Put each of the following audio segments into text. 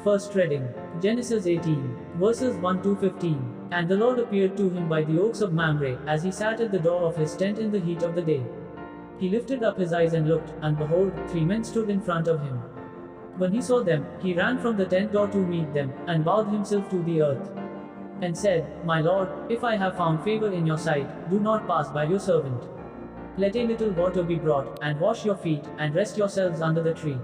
First reading, Genesis 18, verses 1 to 15. And the Lord appeared to him by the oaks of Mamre, as he sat at the door of his tent in the heat of the day. He lifted up his eyes and looked, and behold, 3 men stood in front of him. When he saw them, he ran from the tent door to meet them, and bowed himself to the earth, and said, My Lord, if I have found favor in your sight, do not pass by your servant. Let a little water be brought, and wash your feet, and rest yourselves under the tree,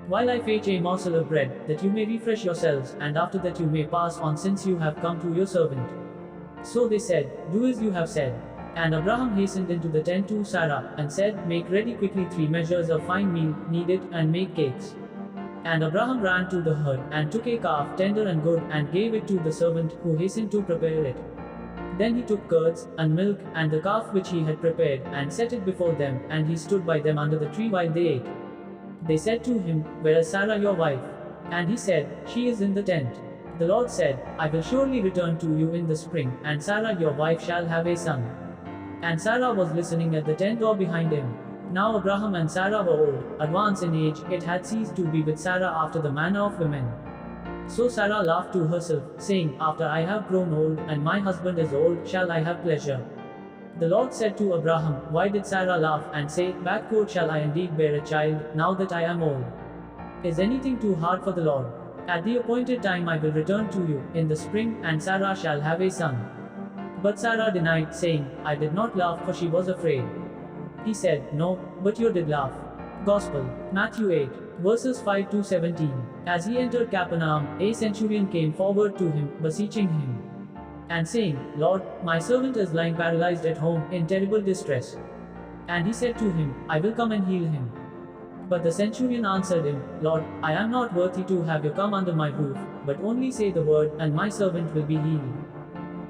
while I fetch a morsel of bread, that you may refresh yourselves, and after that you may pass on, since you have come to your servant. So they said, Do as you have said. And Abraham hastened into the tent to Sarah, and said, Make ready quickly 3 measures of fine meal, knead it, and make cakes. And Abraham ran to the herd, and took a calf, tender and good, and gave it to the servant, who hastened to prepare it. Then he took curds, and milk, and the calf which he had prepared, and set it before them, and he stood by them under the tree while they ate. They said to him, Where is Sarah your wife? And he said, She is in the tent. The Lord said, I will surely return to you in the spring, and Sarah your wife shall have a son. And Sarah was listening at the tent door behind him. Now Abraham and Sarah were old, advanced in age, it had ceased to be with Sarah after the manner of women. So Sarah laughed to herself, saying, After I have grown old, and my husband is old, shall I have pleasure? The Lord said to Abraham, Why did Sarah laugh, and say, Shall I indeed bear a child, now that I am old? Is anything too hard for the Lord? At the appointed time I will return to you, in the spring, and Sarah shall have a son. But Sarah denied, saying, I did not laugh, for she was afraid. He said, No, but you did laugh. Gospel, Matthew 8, verses 5 to 17. As he entered Capernaum, a centurion came forward to him, beseeching him, and saying, Lord, my servant is lying paralyzed at home, in terrible distress. And he said to him, I will come and heal him. But the centurion answered him, Lord, I am not worthy to have you come under my roof, but only say the word, and my servant will be healed.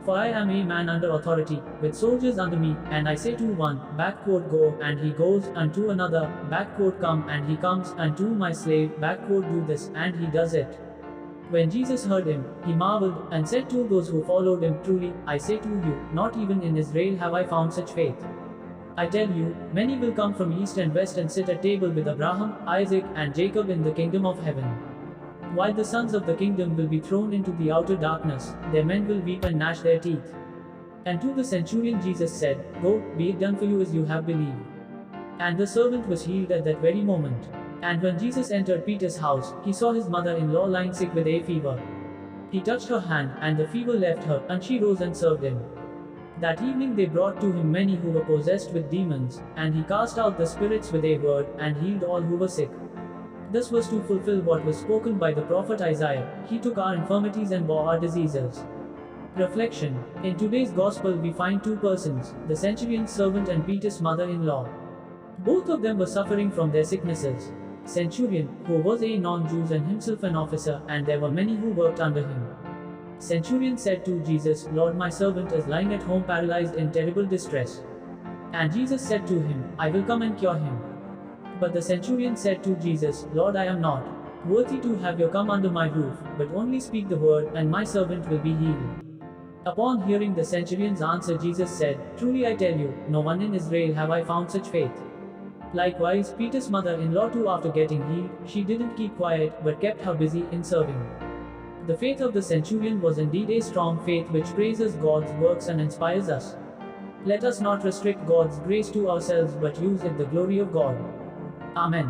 For I am a man under authority, with soldiers under me, and I say to one, Go, and he goes, and to another, Come, and he comes, and to my slave, Do this, and he does it. When Jesus heard him, he marveled, and said to those who followed him, Truly, I say to you, not even in Israel have I found such faith. I tell you, many will come from east and west and sit at table with Abraham, Isaac, and Jacob in the kingdom of heaven. While the sons of the kingdom will be thrown into the outer darkness, their men will weep and gnash their teeth. And to the centurion Jesus said, Go, be it done for you as you have believed. And the servant was healed at that very moment. And when Jesus entered Peter's house, he saw his mother-in-law lying sick with a fever. He touched her hand, and the fever left her, and she rose and served him. That evening they brought to him many who were possessed with demons, and he cast out the spirits with a word, and healed all who were sick. This was to fulfill what was spoken by the prophet Isaiah, He took our infirmities and bore our diseases. Reflection. In today's gospel we find 2 persons, the centurion's servant and Peter's mother-in-law. Both of them were suffering from their sicknesses. Centurion, who was a non-Jew and himself an officer, and there were many who worked under him. Centurion said to Jesus, Lord, my servant is lying at home paralyzed in terrible distress. And Jesus said to him, I will come and cure him. But the centurion said to Jesus, Lord, I am not worthy to have you come under my roof, but only speak the word, and my servant will be healed. Upon hearing the centurion's answer, Jesus said, Truly I tell you, no one in Israel have I found such faith. Likewise, Peter's mother-in-law too, after getting healed, she didn't keep quiet, but kept her busy in serving. The faith of the centurion was indeed a strong faith which praises God's works and inspires us. Let us not restrict God's grace to ourselves, but use it the glory of God. Amen.